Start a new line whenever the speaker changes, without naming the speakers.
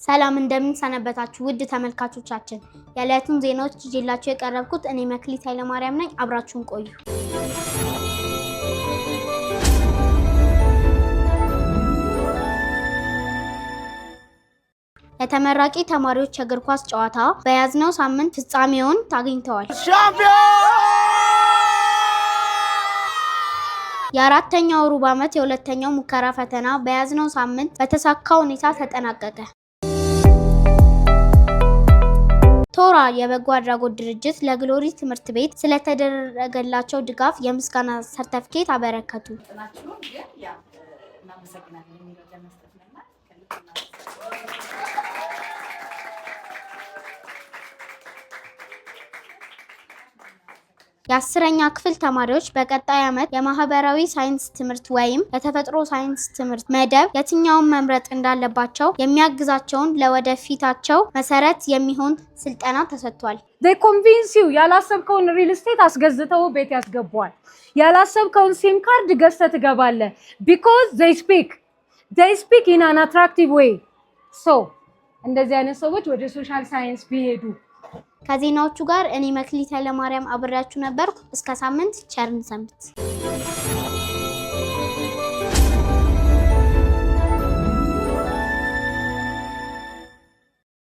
ሰላም እንደምን ሰነበታችሁ ውድ ተመልካቾቻችን የዕለቱን ዜናዎች ይዤላችሁ የቀረብኩት እኔ መክሊት ኃይለማርያም ነኝ አብራችሁን ቆዩ የተመራቂ ተማሪዎች እግር ኳስ ጨዋታ በያዝነው ሳምንት ፍጻሜውን ታግኝተዋል የአራተኛው ሩብ ዓመት የሁለተኛው ሙከራ ፈተና በያዝነው ሳምንት በተሳካ ሁኔታ ተጠናቀቀ ቶራ የበጎ አድራጎት ድርጅት ለግሎሪ ትምህርት ቤት ስለተደረገላቸው ድጋፍ የምስጋና ሰርተፊኬት አበረከቱ የአስረኛ ክፍል ተማሪዎች በቀጣይ ዓመት የማህበራዊ ሳይንስ ትምህርት ወይም የተፈጥሮ ሳይንስ ትምህርት መደብ የትኛውን መምረጥ እንዳለባቸው የሚያግዛቸውን ለወደፊታቸው መሰረት የሚሆን ስልጠና ተሰጥቷል
they convince you ያላሰብከውን ሪል ስቴት አስገዝተው ቤት ያስገባዋል ያላሰብከውን ሲም ካርድ ገዝተህ ትገባለህ because they speak in an attractive way so እንደዚህ አይነት ሰዎች ወደ ሶሻል ሳይንስ ቢሄዱ
ከዜናዎቹ ጋር እኔ መክሊት ኃይለማርያም አብሬያችሁ ነበርኩ እስከ ሳምንት ቸርን ሰንብት